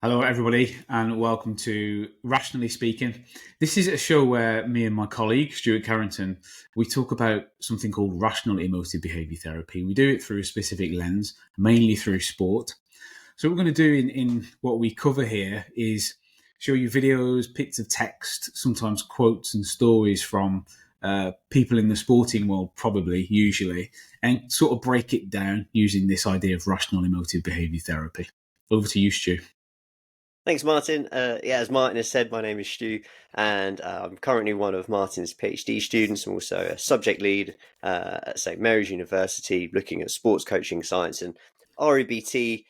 Hello, everybody, and welcome to Rationally Speaking. This is a show where me and my colleague, Stuart Carrington, we talk about something called rational emotive behaviour therapy. We do it through a specific lens, mainly through sport. So what we're going to do in what we cover here is show you videos, bits of text, sometimes quotes and stories from people in the sporting world, probably, usually, and sort of break it down using this idea of rational emotive behaviour therapy. Over to you, Stu. Thanks, Martin. As Martin has said, my name is Stu, and I'm currently one of Martin's PhD students. I'm also a subject lead at St Mary's University, looking at sports coaching science. And REBT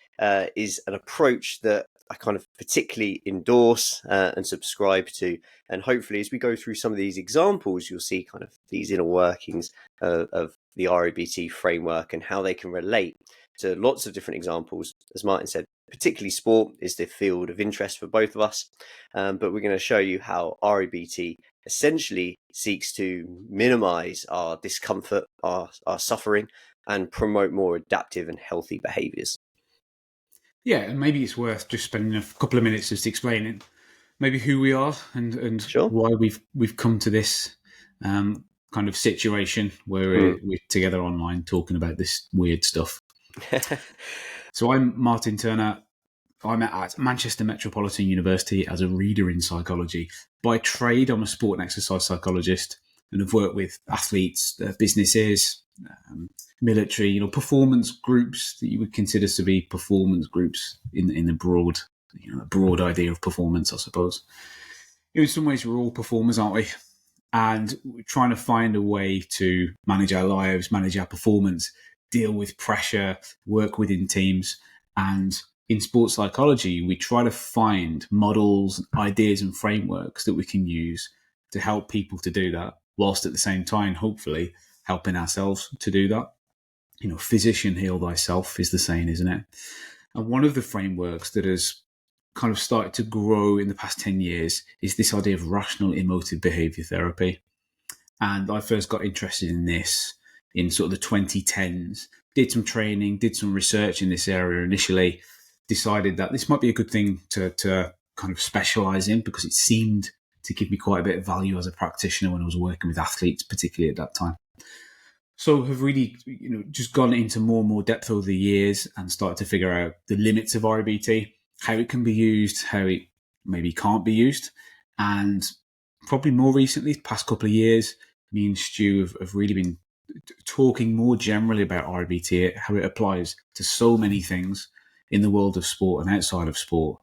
is an approach that I kind of particularly endorse and subscribe to. And hopefully, as we go through some of these examples, you'll see kind of these inner workings of the REBT framework and how they can relate to lots of different examples. As Martin said, particularly sport is the field of interest for both of us, but we're going to show you how REBT essentially seeks to minimize our discomfort, our suffering, and promote more adaptive and healthy behaviors. Yeah, and maybe it's worth just spending a couple of minutes just explaining maybe who we are and Sure. why we've come to this kind of situation where we're together online talking about this weird stuff. So I'm Martin Turner. I'm at Manchester Metropolitan University as a reader in psychology. By trade, I'm a sport and exercise psychologist, and I've worked with athletes, businesses, military, performance groups that you would consider to be performance groups in the broad, broad idea of performance, I suppose. In some ways, we're all performers, aren't we? And we're trying to find a way to manage our lives, manage our performance, deal with pressure, work within teams. And in sports psychology, we try to find models, ideas and frameworks that we can use to help people to do that, whilst at the same time, hopefully, helping ourselves to do that. Physician, heal thyself is the saying, isn't it? And one of the frameworks that has kind of started to grow in the past 10 years is this idea of rational emotive behaviour therapy. And I first got interested in this in sort of the 2010s, did some training, did some research in this area initially, decided that this might be a good thing to kind of specialise in because it seemed to give me quite a bit of value as a practitioner when I was working with athletes, particularly at that time. So have really, just gone into more and more depth over the years and started to figure out the limits of REBT, how it can be used, how it maybe can't be used. And probably more recently, the past couple of years, me and Stu have really been talking more generally about REBT, how it applies to so many things in the world of sport and outside of sport.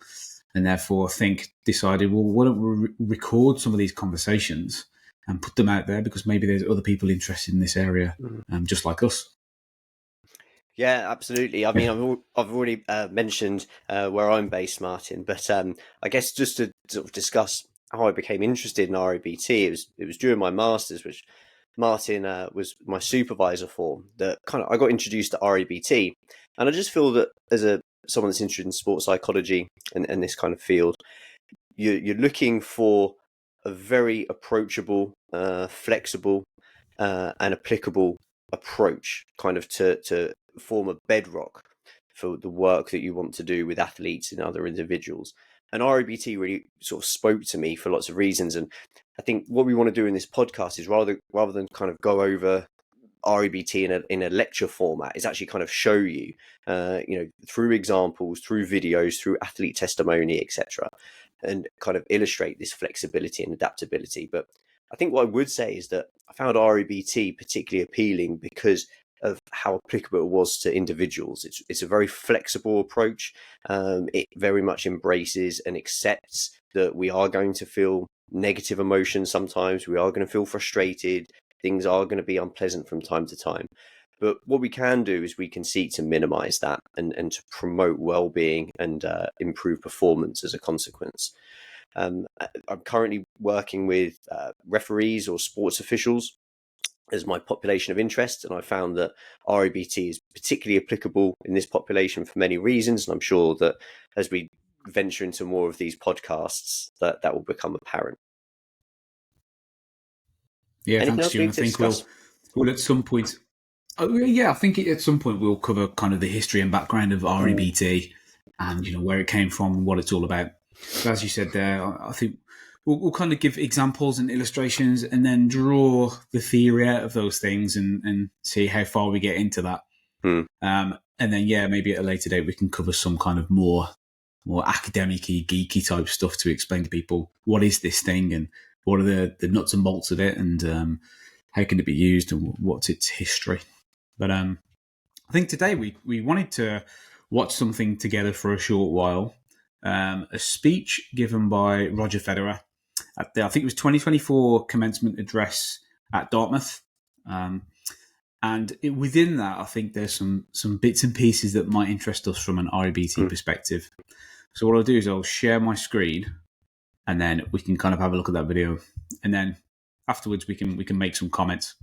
And therefore, I decided, well, why don't we record some of these conversations and put them out there, because maybe there's other people interested in this area, just like us. Yeah, absolutely. I mean, I've already mentioned where I'm based, Martin, but I guess just to sort of discuss how I became interested in REBT, it was during my master's, which Martin was my supervisor for, that kind of I got introduced to REBT, and I just feel that as someone that's interested in sports psychology and this kind of field, you're looking for a very approachable, flexible, and applicable approach, kind of to form a bedrock for the work that you want to do with athletes and other individuals. And REBT really sort of spoke to me for lots of reasons. And I think what we want to do in this podcast is rather than kind of go over REBT in a lecture format, is actually kind of show you, through examples, through videos, through athlete testimony, etc., and kind of illustrate this flexibility and adaptability. But I think what I would say is that I found REBT particularly appealing because of how applicable it was to individuals. It's a very flexible approach. It very much embraces and accepts that we are going to feel negative emotions sometimes. We are going to feel frustrated. Things are going to be unpleasant from time to time. But what we can do is we can seek to minimize that and to promote well-being and improve performance as a consequence. I'm currently working with referees or sports officials as my population of interest, and I found that REBT is particularly applicable in this population for many reasons, and I'm sure that as we venture into more of these podcasts, that will become apparent. Yeah, thanks, Stu. I think we'll at some point. I think at some point we'll cover kind of the history and background of REBT and where it came from and what it's all about. So as you said there, I think we'll kind of give examples and illustrations and then draw the theory out of those things and see how far we get into that. And then, maybe at a later date we can cover some kind of more academic-y, geeky type stuff to explain to people what is this thing and what are the nuts and bolts of it and how can it be used and what's its history. But I think today we wanted to watch something together for a short while. A speech given by Roger Federer at I think it was 2024 commencement address at Dartmouth. And within that, I think there's some bits and pieces that might interest us from an REBT perspective. So what I'll do is I'll share my screen, and then we can kind of have a look at that video, and then afterwards we can make some comments.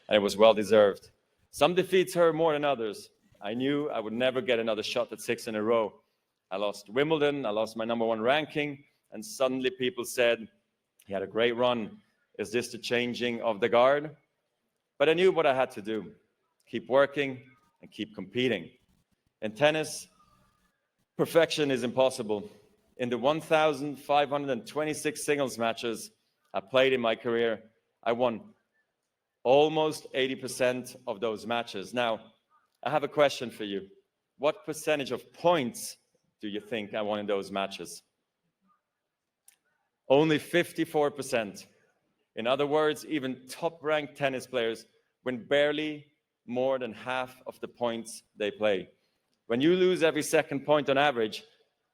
And it was well deserved. Some defeats hurt more than others. I knew I would never get another shot at 6 in a row. I lost Wimbledon, I lost my #1 ranking, and suddenly people said, he had a great run. Is this the changing of the guard? But I knew what I had to do. Keep working and keep competing. In tennis, perfection is impossible. In the 1,526 singles matches I played in my career, I won almost 80% of those matches. Now, I have a question for you. What percentage of points do you think I won in those matches? Only 54%. In other words, even top-ranked tennis players win barely more than half of the points they play. When you lose every second point on average,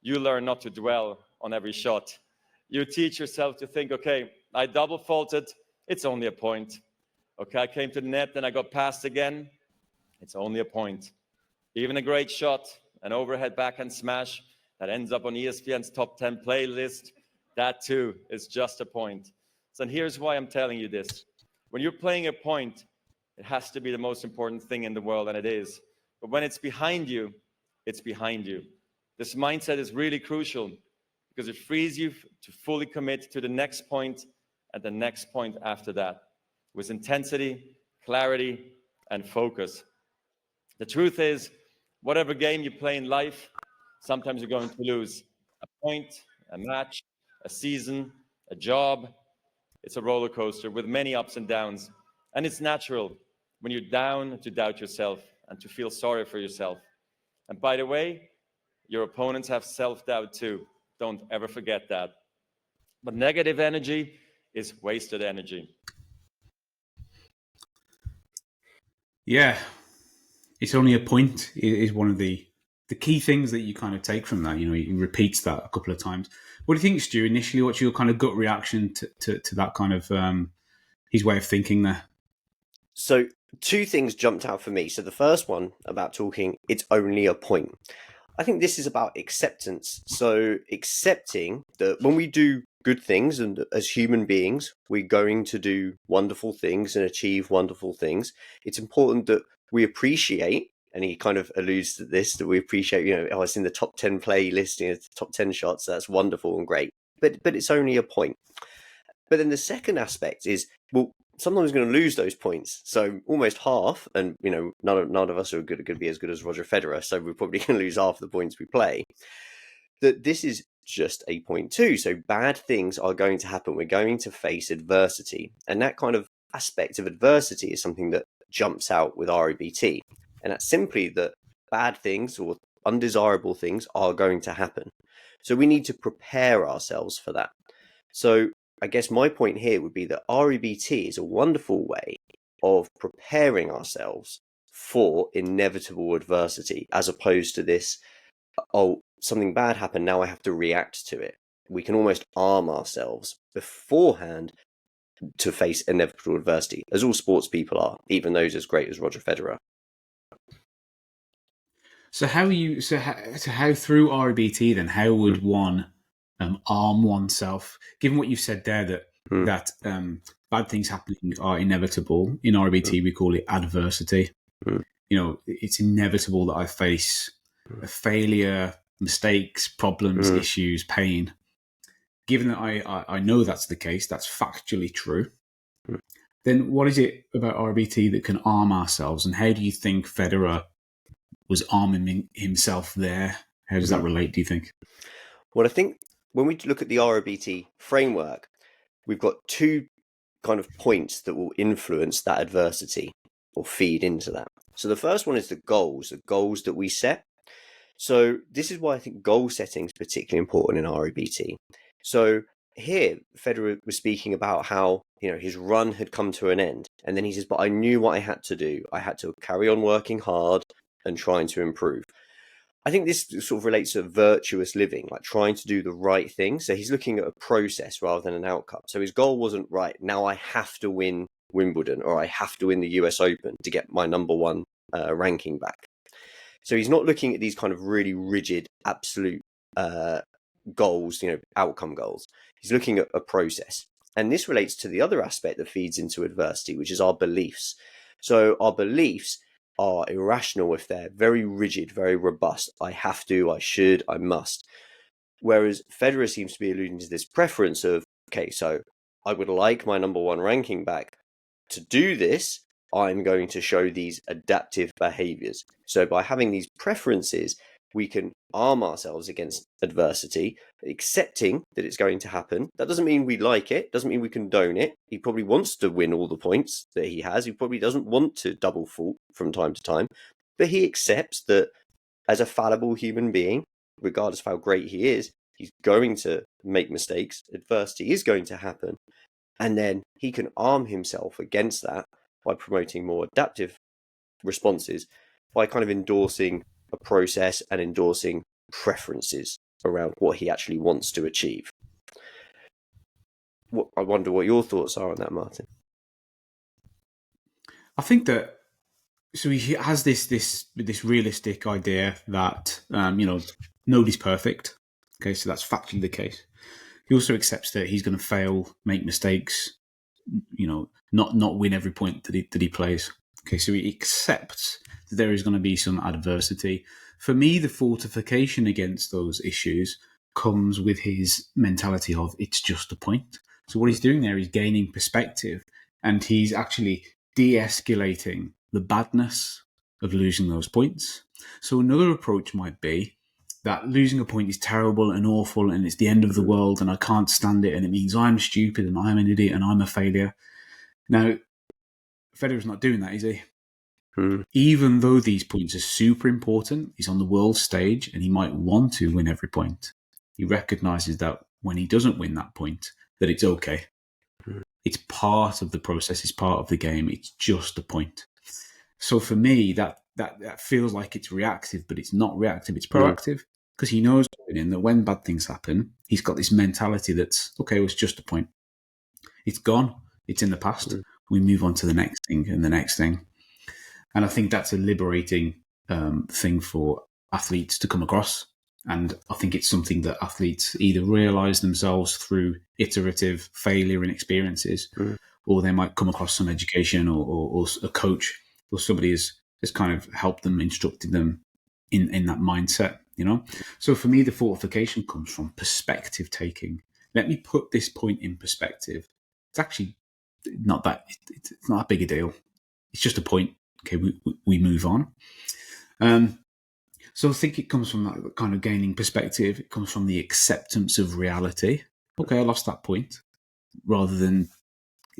you learn not to dwell on every shot. You teach yourself to think, okay, I double faulted, it's only a point. Okay, I came to the net and I got passed again, it's only a point. Even a great shot, an overhead backhand smash that ends up on ESPN's top 10 playlist, that too is just a point. So here's why I'm telling you this. When you're playing a point, it has to be the most important thing in the world, and it is. But when it's behind you, it's behind you. This mindset is really crucial because it frees you to fully commit to the next point and the next point after that with intensity, clarity, and focus. The truth is, whatever game you play in life, sometimes you're going to lose a point, a match, a season, a job. It's a roller coaster with many ups and downs. And it's natural when you're down to doubt yourself and to feel sorry for yourself. And by the way, your opponents have self-doubt too. Don't ever forget that. But negative energy is wasted energy. Yeah, it's only a point is one of the key things that you kind of take from that. He repeats that a couple of times. What do you think, Stu? Initially, what's your kind of gut reaction to that kind of his way of thinking there? So 2 things jumped out for me. So the first one about talking, it's only a point. I think this is about acceptance. So accepting that when we do good things and as human beings, we're going to do wonderful things and achieve wonderful things. It's important that we appreciate, and he kind of alludes to this, that we appreciate, it's in the top 10 playlist, top 10 shots. That's wonderful and great. But it's only a point. But then the second aspect is, well, sometimes we're going to lose those points. So almost half, and none of us are going to be as good as Roger Federer, so we're probably going to lose half the points we play. That this is just a point too. So bad things are going to happen. We're going to face adversity, and that kind of aspect of adversity is something that jumps out with REBT, and that's simply that bad things or undesirable things are going to happen. So we need to prepare ourselves for that. So I guess my point here would be that REBT is a wonderful way of preparing ourselves for inevitable adversity, as opposed to this, something bad happened, now I have to react to it. We can almost arm ourselves beforehand to face inevitable adversity, as all sports people are, even those as great as Roger Federer. So how through REBT then, how would one arm oneself, given what you've said there, that bad things happening are inevitable? In REBT, we call it adversity. It's inevitable that I face a failure, mistakes, problems, issues, pain. Given that I know that's the case, that's factually true, then what is it about REBT that can arm ourselves, and how do you think Federer was arming himself there. How does that relate, do you think? Well, I think when we look at the REBT framework, we've got two kind of points that will influence that adversity or feed into that. So the first one is the goals that we set. So this is why I think goal setting is particularly important in REBT. So here, Federer was speaking about how, his run had come to an end. And then he says, but I knew what I had to do. I had to carry on working hard and trying to improve. I think this sort of relates to virtuous living, like trying to do the right thing. So he's looking at a process rather than an outcome. So his goal wasn't, right, now I have to win Wimbledon or I have to win the US Open to get my number one ranking back. So he's not looking at these kind of really rigid, absolute goals, outcome goals. He's looking at a process. And this relates to the other aspect that feeds into adversity, which is our beliefs. So our beliefs are irrational if they're very rigid, very robust. I have to, I should, I must. Whereas Federer seems to be alluding to this preference of, okay, so I would like my number one ranking back. To do this, I'm going to show these adaptive behaviors. So by having these preferences, we can arm ourselves against adversity, accepting that it's going to happen. That doesn't mean we like it, doesn't mean we condone it. He probably wants to win all the points that he has. He probably doesn't want to double fault from time to time, but he accepts that as a fallible human being, regardless of how great he is, he's going to make mistakes. Adversity is going to happen. And then he can arm himself against that by promoting more adaptive responses, by kind of endorsing a process and endorsing preferences around what he actually wants to achieve. I wonder what your thoughts are on that, Martin. I think that so he has this realistic idea that nobody's perfect. Okay, so that's factually the case. He also accepts that he's going to fail, make mistakes, not win every point that he plays. Okay, so he accepts that there is going to be some adversity. For me, the fortification against those issues comes with his mentality of it's just a point. So what he's doing there is gaining perspective, and he's actually de-escalating the badness of losing those points. So another approach might be that losing a point is terrible and awful and it's the end of the world and I can't stand it and it means I'm stupid and I'm an idiot and I'm a failure. Now, Federer's not doing that, is he? Even though these points are super important, he's on the world stage and he might want to win every point. He recognises that when he doesn't win that point, that it's okay. It's part of the process, it's part of the game, it's just a point. So for me, that feels like it's reactive, but it's not reactive, it's proactive. Because he knows that when bad things happen, he's got this mentality that's, okay, well, it's just a point. It's gone, it's in the past. We move on to the next thing and the next thing. And I think that's a liberating thing for athletes to come across. And I think it's something that athletes either realise themselves through iterative failure and experiences, or they might come across some education or a coach or somebody has kind of helped them, instructed them in that mindset, So for me, the fortification comes from perspective taking. Let me put this point in perspective. It's actually not that, it's not that big a deal. It's just a point. Okay, we move on. So I think it comes from that kind of gaining perspective. It comes from the acceptance of reality. Okay, I lost that point. Rather than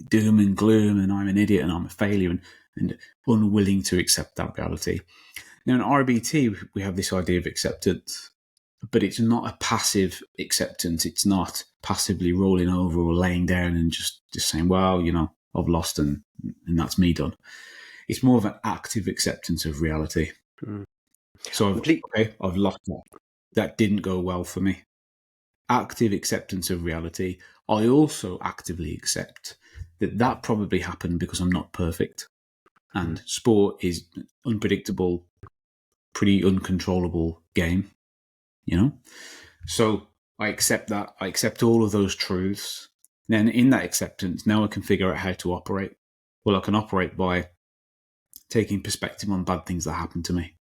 doom and gloom and I'm an idiot and I'm a failure and unwilling to accept that reality. Now in REBT, we have this idea of acceptance, but it's not a passive acceptance. It's not passively rolling over or laying down and just saying, well, I've lost and that's me done. It's more of an active acceptance of reality. So I've lost that. That didn't go well for me. Active acceptance of reality. I also actively accept that probably happened because I'm not perfect. And sport is unpredictable, pretty uncontrollable game, So I accept that. I accept all of those truths. Then in that acceptance, now I can figure out how to operate. Well, I can operate by taking perspective on bad things that happen to me.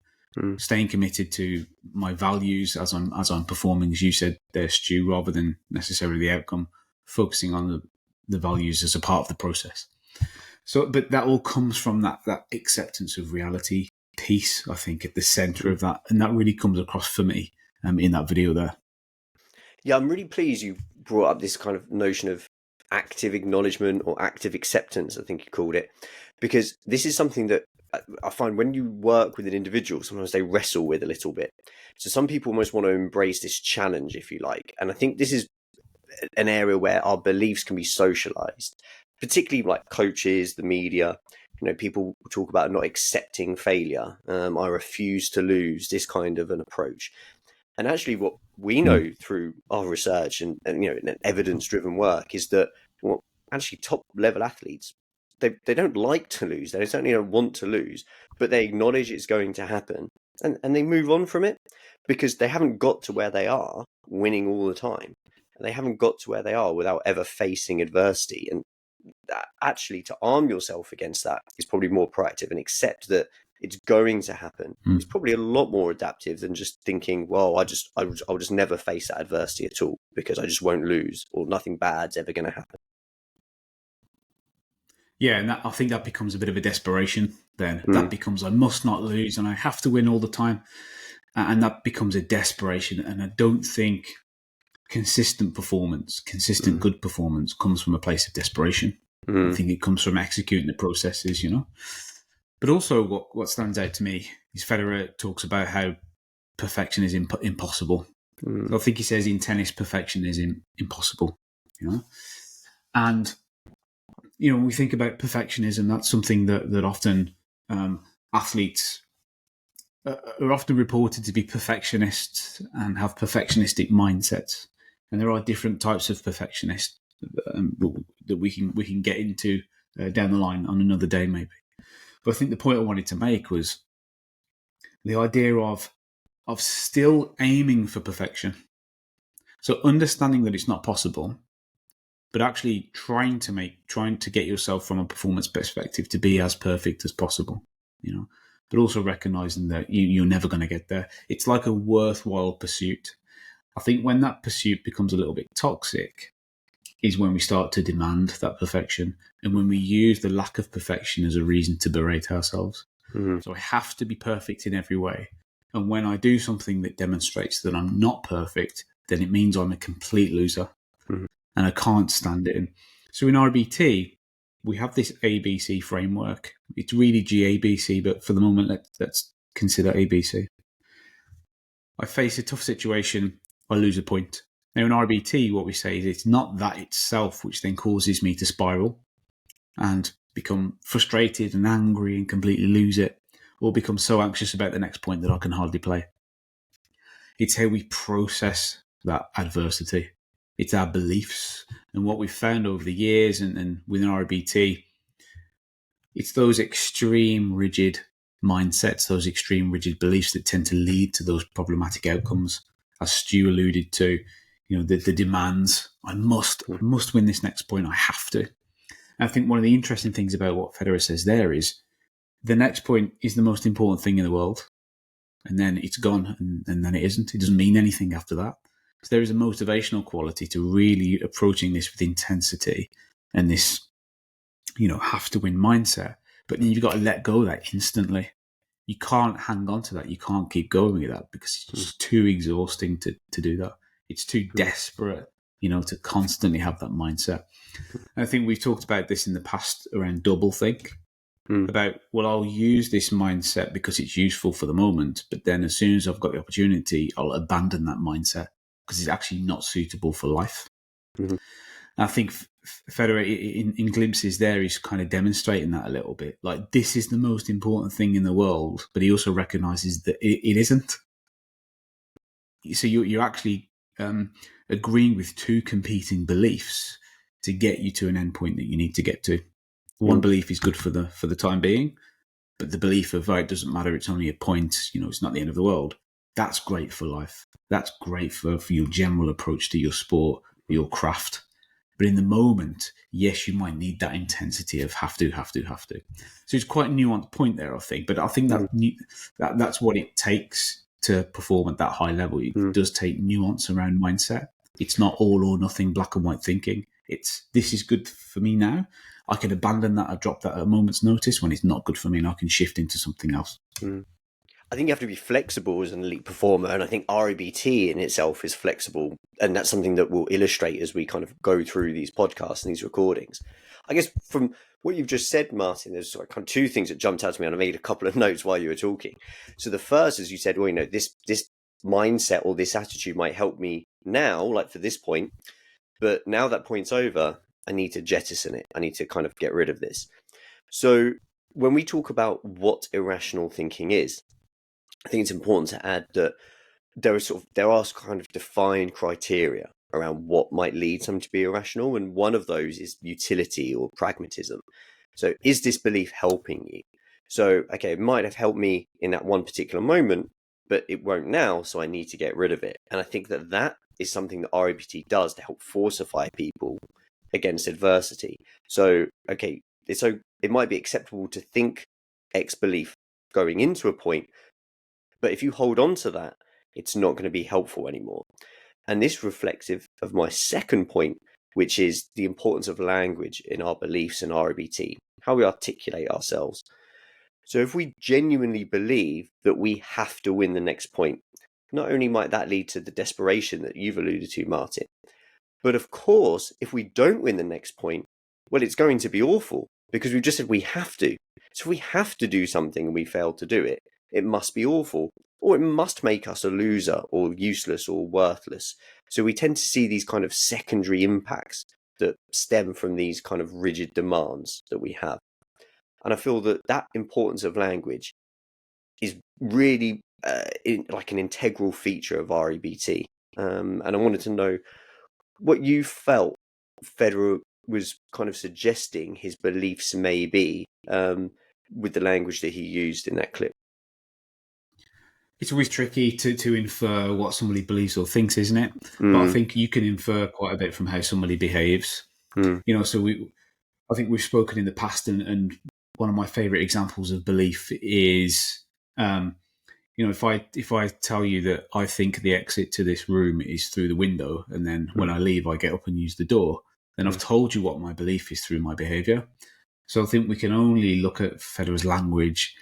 Staying committed to my values as I'm performing, as you said there, Stu, rather than necessarily the outcome, focusing on the values as a part of the process. So, but that all comes from that acceptance of reality. peace, I think, at the centre of that. And that really comes across for me in that video there. Yeah, I'm really pleased you brought up this kind of notion of active acknowledgement or active acceptance, I think you called it, because this is something that I find when you work with an individual, sometimes they wrestle with a little bit. So some people almost want to embrace this challenge, if you like. And I think this is an area where our beliefs can be socialized, particularly like coaches, the media. You know, people talk about not accepting failure. I refuse to lose, this kind of an approach. And actually what we know through our research and evidence-driven work is that actually top level athletes, they don't like to lose. They certainly don't want to lose, but they acknowledge it's going to happen and they move on from it because they haven't got to where they are winning all the time. And they haven't got to where they are without ever facing adversity. And that, actually, to arm yourself against that is probably more proactive and accept that it's going to happen. It's probably a lot more adaptive than just thinking, well, I'll just never face that adversity at all because I just won't lose or nothing bad's ever going to happen. Yeah, and I think that becomes a bit of a desperation then. That becomes, I must not lose and I have to win all the time. And that becomes a desperation. And I don't think consistent good performance comes from a place of desperation. I think it comes from executing the processes, But also what stands out to me is Federer talks about how perfection is impossible. So I think he says in tennis, perfection is impossible, And, when we think about perfectionism, that's something that often athletes are often reported to be perfectionists and have perfectionistic mindsets. And there are different types of perfectionists that we can get into down the line on another day, maybe. But I think the point I wanted to make was the idea of still aiming for perfection. So understanding that it's not possible, but actually trying to get yourself from a performance perspective to be as perfect as possible, but also recognizing that you're never going to get there. It's like a worthwhile pursuit. I think when that pursuit becomes a little bit toxic is when we start to demand that perfection and when we use the lack of perfection as a reason to berate ourselves. So I have to be perfect in every way. And when I do something that demonstrates that I'm not perfect, then it means I'm a complete loser and I can't stand it. And so in REBT, we have this ABC framework. It's really GABC, but for the moment, let's consider ABC. I face a tough situation, I lose a point. Now in REBT, what we say is it's not that itself which then causes me to spiral and become frustrated and angry and completely lose it, or become so anxious about the next point that I can hardly play. It's how we process that adversity. It's our beliefs. And what we've found over the years and within REBT, it's those extreme rigid mindsets, those extreme rigid beliefs that tend to lead to those problematic outcomes. As Stu alluded to, the demands, I must win this next point, I have to. And I think one of the interesting things about what Federer says there is the next point is the most important thing in the world. And then it's gone and then it isn't. It doesn't mean anything after that. So there is a motivational quality to really approaching this with intensity and this, have to win mindset. But then you've got to let go of that instantly. You can't hang on to that. You can't keep going with that because it's just too exhausting to do that. It's too desperate, to constantly have that mindset. And I think we've talked about this in the past around doublethink. About, well, I'll use this mindset because it's useful for the moment, but then as soon as I've got the opportunity, I'll abandon that mindset because it's actually not suitable for life. I think Federer in glimpses there is kind of demonstrating that a little bit. Like, this is the most important thing in the world, but he also recognizes that it isn't. So you're actually agreeing with two competing beliefs to get you to an endpoint that you need to get to. One belief is good for the time being, but the belief of, it doesn't matter, it's only a point, it's not the end of the world. That's great for life. That's great for your general approach to your sport, your craft. But in the moment, yes, you might need that intensity of have to. So it's quite a nuanced point there, I think. But I think that's what it takes to perform at that high level. It does take nuance around mindset. It's not all or nothing, black and white thinking. It's, this is good for me now. I can abandon that or drop that at a moment's notice when it's not good for me, and I can shift into something else. I think you have to be flexible as an elite performer, and I think REBT in itself is flexible, and that's something that we'll illustrate as we kind of go through these podcasts and these recordings. I guess from what you've just said, Martin, there's kind of two things that jumped out to me, and I made a couple of notes while you were talking. So the first, as you said, well, this mindset or this attitude might help me now, like for this point, but now that point's over, I need to jettison it. I need to kind of get rid of this. So when we talk about what irrational thinking is, I think it's important to add that there are kind of defined criteria around what might lead someone to be irrational, and one of those is utility or pragmatism. So is this belief helping you? So, okay, it might have helped me in that one particular moment, but it won't now, so I need to get rid of it. And I think that is something that REBT does to help fortify people against adversity. So, okay, so it might be acceptable to think X belief going into a point, but if you hold on to that, it's not going to be helpful anymore. And this is reflective of my second point, which is the importance of language in our beliefs and REBT, how we articulate ourselves. So if we genuinely believe that we have to win the next point, not only might that lead to the desperation that you've alluded to, Martin, but of course, if we don't win the next point, well, it's going to be awful because we've just said we have to. So if we have to do something and we fail to do it, it must be awful, or it must make us a loser or useless or worthless. So we tend to see these kind of secondary impacts that stem from these kind of rigid demands that we have. And I feel that importance of language is really like an integral feature of REBT. And I wanted to know what you felt Federer was kind of suggesting his beliefs may be with the language that he used in that clip. It's always tricky to infer what somebody believes or thinks, isn't it? But I think you can infer quite a bit from how somebody behaves. So I think we've spoken in the past, and one of my favourite examples of belief is, if I tell you that I think the exit to this room is through the window, and then when I leave, I get up and use the door, then I've told you what my belief is through my behaviour. So I think we can only look at Federer's language,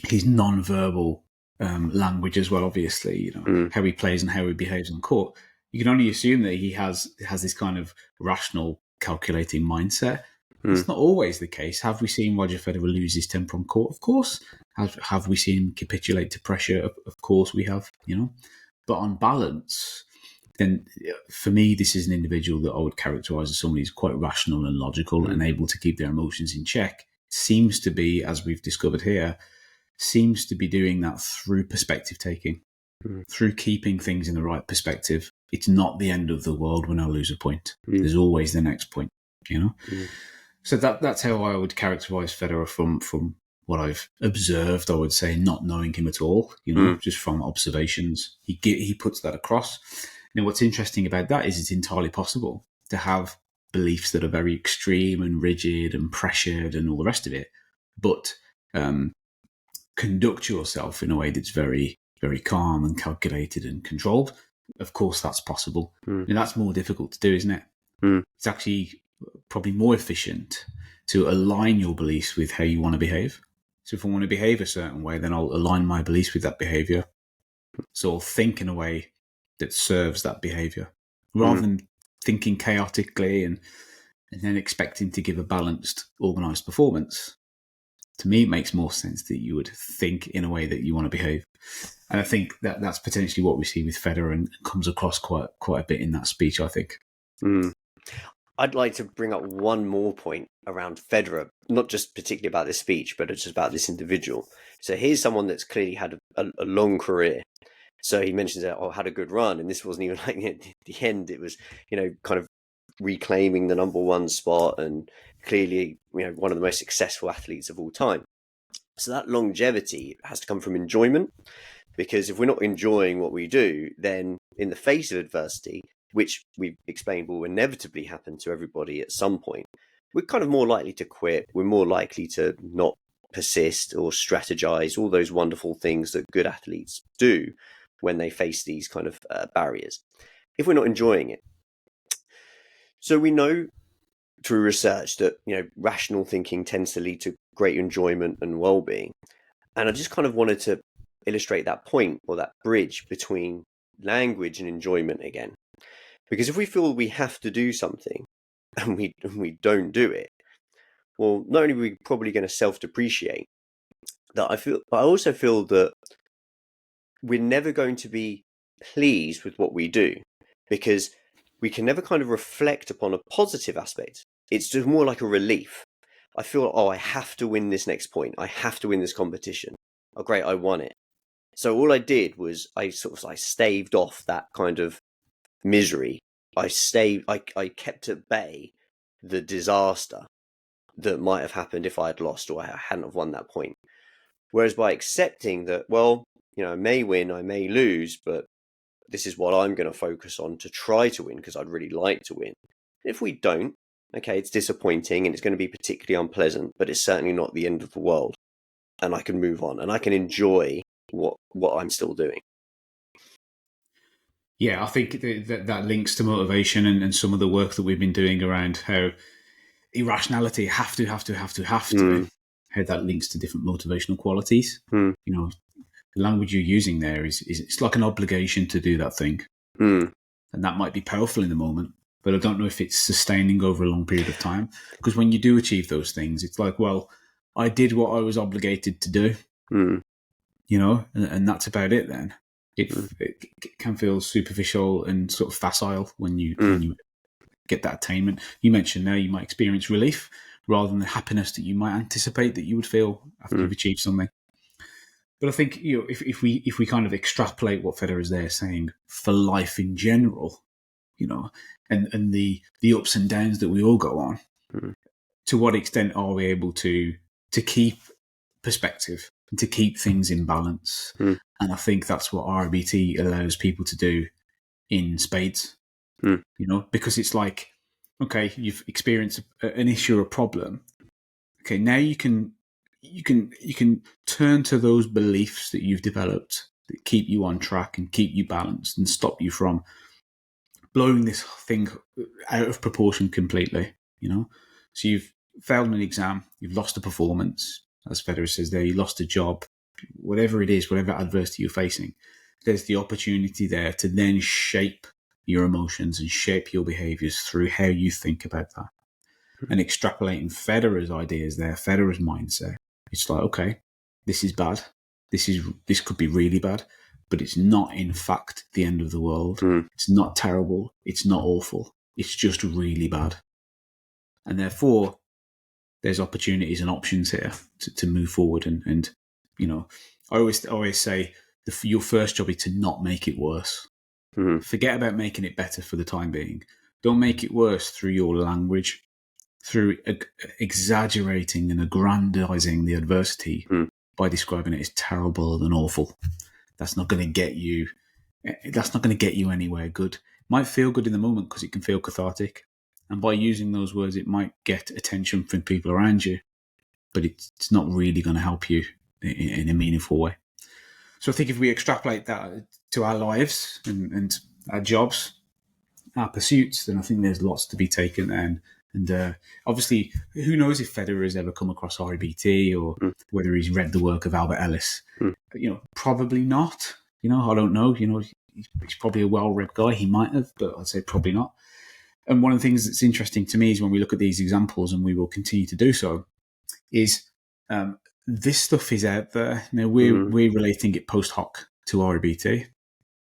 his non-verbal language as well, obviously, how he plays and how he behaves on court. You can only assume that he has this kind of rational, calculating mindset. It's not always the case. Have we seen Roger Federer lose his temper on court? Of course. Have we seen him capitulate to pressure? Of course we have, But on balance, then for me, this is an individual that I would characterise as somebody who's quite rational and logical and able to keep their emotions in check. Seems to be, as we've discovered here, seems to be doing that through perspective taking, through keeping things in the right perspective. It's not the end of the world when I lose a point. There's always the next point, So that's how I would characterise Federer from what I've observed. I would say, not knowing him at all, just from observations. He puts that across. What's interesting about that is it's entirely possible to have beliefs that are very extreme and rigid and pressured and all the rest of it, but conduct yourself in a way that's very, very calm and calculated and controlled. Of course, that's possible. And that's more difficult to do, isn't it? It's actually probably more efficient to align your beliefs with how you want to behave. So if I want to behave a certain way, then I'll align my beliefs with that behaviour. So I'll think in a way that serves that behaviour, rather than thinking chaotically and then expecting to give a balanced, organised performance. To me, it makes more sense that you would think in a way that you want to behave. And I think that's potentially what we see with Federer and comes across quite a bit in that speech, I think. I'd like to bring up one more point around Federer, not just particularly about this speech, but just about this individual. So here's someone that's clearly had a long career. So he mentions that, had a good run, and this wasn't even like at the end. It was, kind of reclaiming the number one spot, and clearly, one of the most successful athletes of all time. So that longevity has to come from enjoyment, because if we're not enjoying what we do, then in the face of adversity, which we've explained will inevitably happen to everybody at some point, we're kind of more likely to quit. We're more likely to not persist or strategize, all those wonderful things that good athletes do when they face these kind of barriers, if we're not enjoying it. So we know through research that, rational thinking tends to lead to great enjoyment and well-being. And I just kind of wanted to illustrate that point, or that bridge between language and enjoyment again. Because if we feel we have to do something and we don't do it, well, not only are we probably going to self-depreciate, but I also feel that we're never going to be pleased with what we do, because we can never kind of reflect upon a positive aspect. It's just more like a relief. I feel, I have to win this next point. I have to win this competition. Oh, great, I won it. So all I did was I sort of staved off that kind of misery. I kept at bay the disaster that might have happened if I had lost or I hadn't have won that point. Whereas by accepting that, well, I may win, I may lose, but this is what I'm going to focus on to try to win, because I'd really like to win. If we don't, okay, it's disappointing and it's going to be particularly unpleasant, but it's certainly not the end of the world. And I can move on and I can enjoy what I'm still doing. Yeah, I think that links to motivation and some of the work that we've been doing around how irrationality, have to, how that links to different motivational qualities. The language you're using there is it's like an obligation to do that thing. And that might be powerful in the moment, but I don't know if it's sustaining over a long period of time. Because when you do achieve those things, it's like, well, I did what I was obligated to do, and that's about it then. It can feel superficial and sort of facile when you get that attainment. You mentioned there you might experience relief rather than the happiness that you might anticipate that you would feel after you've achieved something. But I think if we kind of extrapolate what Federer is there saying for life in general, and the ups and downs that we all go on, to what extent are we able to keep perspective and to keep things in balance? And I think that's what REBT allows people to do in spades. Because it's like, okay, you've experienced an issue or a problem. Okay, now you can turn to those beliefs that you've developed that keep you on track and keep you balanced and stop you from blowing this thing out of proportion completely. So you've failed an exam, you've lost a performance, as Federer says there, you lost a job, whatever it is, whatever adversity you're facing, there's the opportunity there to then shape your emotions and shape your behaviours through how you think about that. And extrapolating Federer's ideas there, Federer's mindset, it's like, okay, this is bad. This could be really bad, but it's not in fact the end of the world. It's not terrible. It's not awful. It's just really bad. And therefore, there's opportunities and options here to move forward. And I always say your first job is to not make it worse. Forget about making it better for the time being. Don't make it worse through your language, through exaggerating and aggrandizing the adversity by describing it as terrible and awful. That's not going to get you. That's not going to get you anywhere good. It might feel good in the moment because it can feel cathartic, and by using those words, it might get attention from people around you, but it's not really going to help you in a meaningful way. So I think if we extrapolate that to our lives and our jobs, our pursuits, then I think there's lots to be taken there. And obviously, who knows if Federer has ever come across REBT or whether he's read the work of Albert Ellis. Probably not. I don't know. He's probably a well-read guy. He might have, but I'd say probably not. And one of the things that's interesting to me is when we look at these examples, and we will continue to do so, is this stuff is out there. We're relating it post hoc to REBT,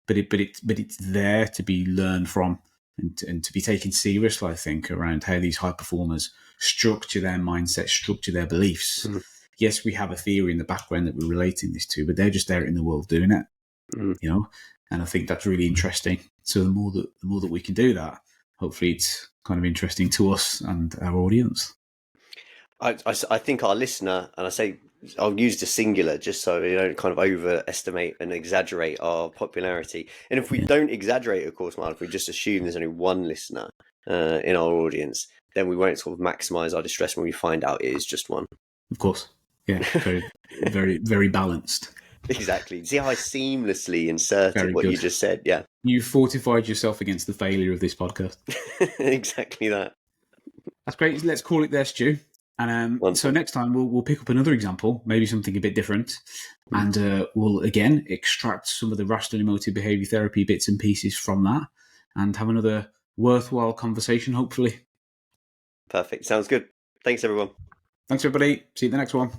but it's there to be learned from and to be taken seriously, I think, around how these high performers structure their mindset, structure their beliefs. Yes, we have a theory in the background that we're relating this to, but they're just there in the world doing it, and I think that's really interesting. So the more that we can do that, hopefully it's kind of interesting to us and our audience. I think our listener, and I'll use the singular just so we don't kind of overestimate and exaggerate our popularity. And if we don't exaggerate, of course, Mark, if we just assume there's only one listener in our audience, then we won't sort of maximize our distress when we find out it is just one. Of course. Yeah, very, very, very balanced. Exactly. See how I seamlessly inserted what you just said? Yeah. You fortified yourself against the failure of this podcast. Exactly that. That's great. Let's call it there, Stu. And so next time we'll pick up another example, maybe something a bit different, and we'll again extract some of the rational emotive behaviour therapy bits and pieces from that, and have another worthwhile conversation, hopefully. Perfect. Sounds good. Thanks, everyone. Thanks, everybody. See you in the next one.